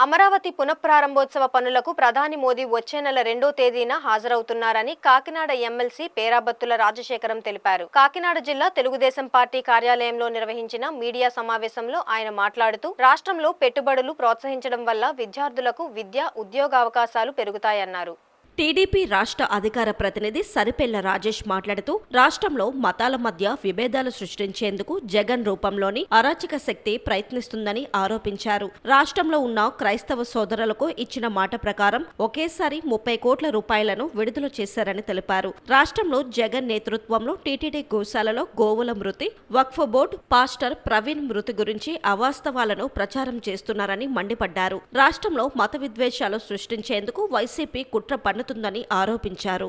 అమరావతి పునఃప్రారంభోత్సవ పనులకు ప్రధాని మోదీ వచ్చే నెల 2వ తేదీన హాజరవుతున్నారని కాకినాడ ఎమ్మెల్సీ పేరాబత్తుల రాజశేఖరం తెలిపారు. కాకినాడ జిల్లా తెలుగుదేశం పార్టీ కార్యాలయంలో నిర్వహించిన మీడియా సమావేశంలో ఆయన మాట్లాడుతూ రాష్ట్రంలో పెట్టుబడులు ప్రోత్సహించడం వల్ల విద్యార్థులకు విద్య, ఉద్యోగావకాశాలు పెరుగుతాయన్నారు. టీడీపీ రాష్ట్ర అధికార ప్రతినిధి సరిపెళ్ల రాజేష్ మాట్లాడుతూ రాష్ట్రంలో మతాల మధ్య విభేదాలు సృష్టించేందుకు జగన్ రూపంలోని అరాచక శక్తి ప్రయత్నిస్తుందని ఆరోపించారు. రాష్ట్రంలో ఉన్న క్రైస్తవ సోదరులకు ఇచ్చిన మాట ప్రకారం ఒకేసారి 30 కోట్ల రూపాయలను విడుదల చేశారని తెలిపారు. రాష్ట్రంలో జగన్ నేతృత్వంలో టీటీడీ గోశాలలో గోవుల మృతి, వక్ఫ్ బోర్డు పాస్టర్ ప్రవీణ్ మృతి గురించి అవాస్తవాలను ప్రచారం చేస్తున్నారని మండిపడ్డారు. రాష్ట్రంలో మత విద్వేషాలు సృష్టించేందుకు వైసీపీ కుట్ర పన్నుతుందని ఆరోపించారు.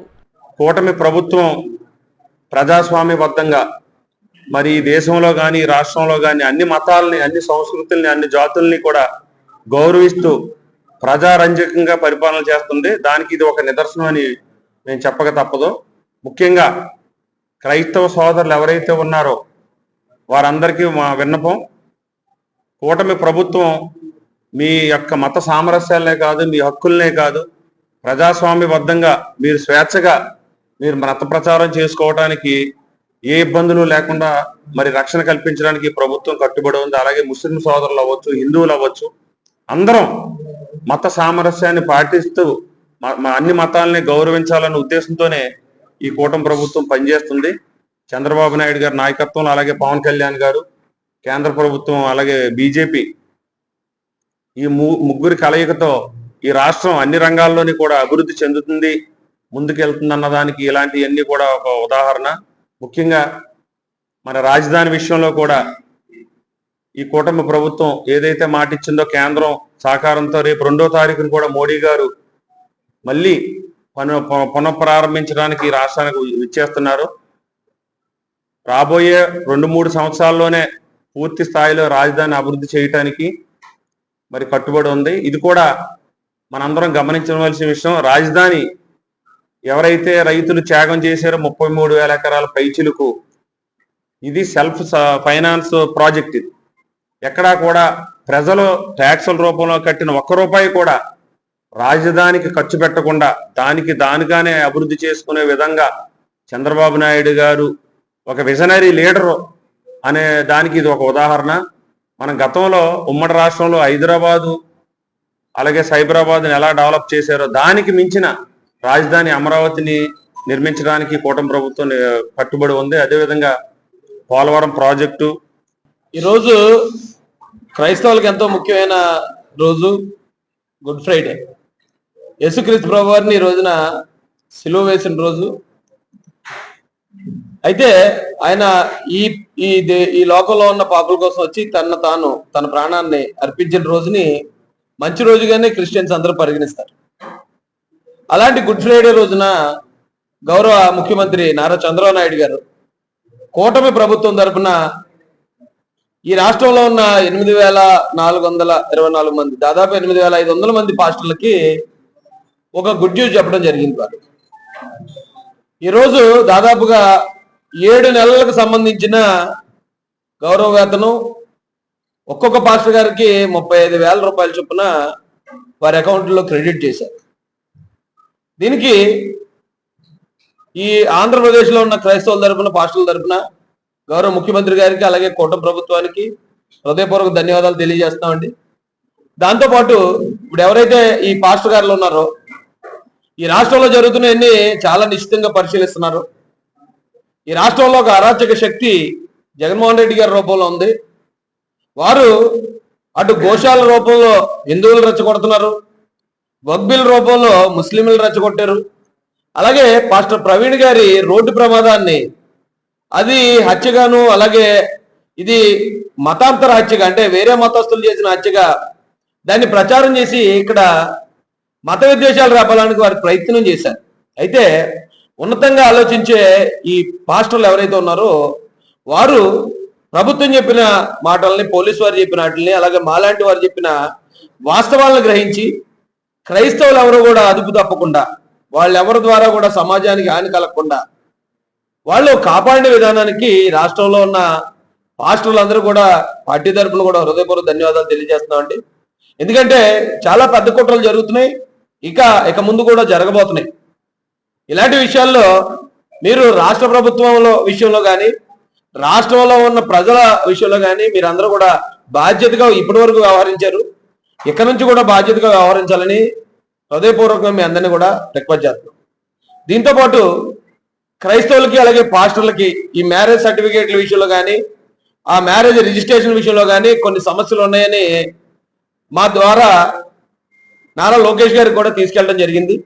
కూటమి ప్రభుత్వం ప్రజాస్వామ్యబద్ధంగా మరి దేశంలో కానీ రాష్ట్రంలో కానీ అన్ని మతాలని, అన్ని సంస్కృతుల్ని, అన్ని జాతుల్ని కూడా గౌరవిస్తూ ప్రజారంజకంగా పరిపాలన చేస్తుంది. దానికి ఇది ఒక నిదర్శనం అని నేను చెప్పక తప్పదు. ముఖ్యంగా క్రైస్తవ సోదరులు ఎవరైతే ఉన్నారో వారందరికీ మా విన్నపం, కూటమి ప్రభుత్వం మీ యొక్క మత సామరస్యాలనే కాదు, మీ హక్కులనే కాదు, ప్రజాస్వామ్యబద్ధంగా మీరు స్వేచ్ఛగా మీరు మత ప్రచారం చేసుకోవడానికి ఏ ఇబ్బందులు లేకుండా మరి రక్షణ కల్పించడానికి ప్రభుత్వం కట్టుబడి ఉంది. అలాగే ముస్లిం సోదరులు అవ్వచ్చు, హిందువులు అవ్వచ్చు, అందరం మత సామరస్యాన్ని పాటిస్తూ అన్ని మతాలని గౌరవించాలనే ఉద్దేశంతోనే ఈ కూటమి ప్రభుత్వం పనిచేస్తుంది. చంద్రబాబు నాయుడు గారి నాయకత్వంలో, అలాగే పవన్ కళ్యాణ్ గారు, కేంద్ర ప్రభుత్వం, అలాగే బీజేపీ, ఈ ముగ్గురి కలయికతో ఈ రాష్ట్రం అన్ని రంగాల్లోని కూడా అభివృద్ధి చెందుతుంది, ముందుకెళ్తుంది అన్నదానికి ఇలాంటివన్నీ కూడా ఒక ఉదాహరణ. ముఖ్యంగా మన రాజధాని విషయంలో కూడా ఈ కూటమి ప్రభుత్వం ఏదైతే మాట ఇచ్చిందో కేంద్రం సహకారంతో రేపు 2వ తారీఖున కూడా మోడీ గారు మళ్ళీ పునఃప్రారంభించడానికి ఈ రాష్ట్రానికి ఇచ్చేస్తున్నారు. రాబోయే 2-3 సంవత్సరాల్లోనే పూర్తి స్థాయిలో రాజధాని అభివృద్ధి చేయటానికి మరి కట్టుబడి ఉంది. ఇది కూడా మనందరం గమనించవలసిన విషయం. రాజధాని ఎవరైతే రైతులు త్యాగం చేశారో 33,000 ఎకరాల పైచిలకు, ఇది సెల్ఫ్ ఫైనాన్స్ ప్రాజెక్ట్. ఇది ఎక్కడా కూడా ప్రజలు ట్యాక్సుల రూపంలో కట్టిన 1 రూపాయి కూడా రాజధానికి ఖర్చు పెట్టకుండా దానిగానే అభివృద్ధి చేసుకునే విధంగా చంద్రబాబు నాయుడు గారు ఒక విజనరీ లీడరు అనే దానికి ఇది ఒక ఉదాహరణ. మనం గతంలో ఉమ్మడి రాష్ట్రంలో హైదరాబాదు అలాగే సైబరాబాద్ని ఎలా డెవలప్ చేశారో దానికి మించిన రాజధాని అమరావతిని నిర్మించడానికి కూటమి ప్రభుత్వం కట్టుబడి ఉంది. అదేవిధంగా పోలవరం ప్రాజెక్టు, ఈరోజు క్రైస్తవులకు ఎంతో ముఖ్యమైన రోజు గుడ్ ఫ్రైడే. యేసుక్రీస్తు ప్రభు వారిని ఈ రోజున సిలువ వేసిన రోజు. అయితే ఆయన ఈ లోకంలో ఉన్న పాపుల కోసం వచ్చి తన ప్రాణాన్ని అర్పించిన రోజుని మంచి రోజుగానే క్రిస్టియన్స్ అందరూ పరిగణిస్తారు. అలాంటి గుడ్ ఫ్రైడే రోజున గౌరవ ముఖ్యమంత్రి నారా చంద్రబాబు నాయుడు గారు కూటమి ప్రభుత్వం తరఫున ఈ రాష్ట్రంలో ఉన్న 8,424 మంది, దాదాపు 8,500 మంది పాస్టర్లకి ఒక గుడ్ న్యూస్ చెప్పడం జరిగింది. వారు ఈరోజు దాదాపుగా 7 నెలలకు సంబంధించిన గౌరవ వేతనం ఒక్కొక్క పాస్టర్ గారికి 35,000 రూపాయల చొప్పున వారి అకౌంట్లో క్రెడిట్ చేశారు. దీనికి ఈ ఆంధ్రప్రదేశ్లో ఉన్న క్రైస్తవుల తరపున, పాస్టర్ల తరపున గౌరవ ముఖ్యమంత్రి గారికి అలాగే కూటమి ప్రభుత్వానికి హృదయపూర్వక ధన్యవాదాలు తెలియజేస్తామండి. దాంతోపాటు ఇప్పుడు ఎవరైతే ఈ పాస్టర్ గారులు ఉన్నారో ఈ రాష్ట్రంలో జరుగుతున్నవన్నీ చాలా నిశ్చితంగా పరిశీలిస్తున్నారు. ఈ రాష్ట్రంలో ఒక అరాచక శక్తి జగన్మోహన్ రెడ్డి గారి రూపంలో ఉంది. వారు అటు గోశాల రూపంలో హిందువులు రెచ్చగొడుతున్నారు, వక్బిల్ రూపంలో ముస్లింలు రెచ్చగొట్టారు. అలాగే పాస్టర్ ప్రవీణ్ గారి రోడ్డు ప్రమాదాన్ని అది హత్యగాను, అలాగే ఇది మతాంతర హత్యగా, అంటే వేరే మతస్థులు చేసిన హత్యగా దాన్ని ప్రచారం చేసి ఇక్కడ మత విద్వేషాలు రేపడానికి వారి ప్రయత్నం చేశారు. అయితే ఉన్నతంగా ఆలోచించే ఈ పాస్టర్లు ఎవరైతే ఉన్నారో వారు ప్రభుత్వం చెప్పిన మాటల్ని, పోలీసు వారు చెప్పిన వాటిని, అలాగే మాలాంటి వారు చెప్పిన వాస్తవాలను గ్రహించి క్రైస్తవులు ఎవరు కూడా అదుపు తప్పకుండా, వాళ్ళెవరి ద్వారా కూడా సమాజానికి హాని కలగకుండా వాళ్ళు కాపాడిన విధానానికి రాష్ట్రంలో ఉన్న పాస్టర్లందరూ కూడా పార్టీ తరఫున కూడా హృదయపూర్వక ధన్యవాదాలు తెలియజేస్తున్నామండి. ఎందుకంటే చాలా పెద్ద కుట్రలు జరుగుతున్నాయి, ఇక ముందు కూడా జరగబోతున్నాయి. ఇలాంటి విషయాల్లో మీరు రాష్ట్ర ప్రభుత్వంలో విషయంలో కానీ రాష్ట్రంలో ఉన్న ప్రజల విషయంలో కానీ మీరందరూ కూడా బాధ్యతగా ఇప్పటి వరకు వ్యవహరించారు. ఇక్కడి నుంచి కూడా బాధ్యతగా వ్యవహరించాలని హృదయపూర్వకంగా మీ అందరినీ కూడా రిక్వెస్ట్ చేస్తున్నాం. దీంతో పాటు క్రైస్తవులకి అలాగే పాస్టర్లకి ఈ మ్యారేజ్ సర్టిఫికేట్ల విషయంలో కానీ ఆ మ్యారేజ్ రిజిస్ట్రేషన్ విషయంలో కానీ కొన్ని సమస్యలు ఉన్నాయని మా ద్వారా నారా లోకేష్ గారికి కూడా తీసుకెళ్ళడం జరిగింది.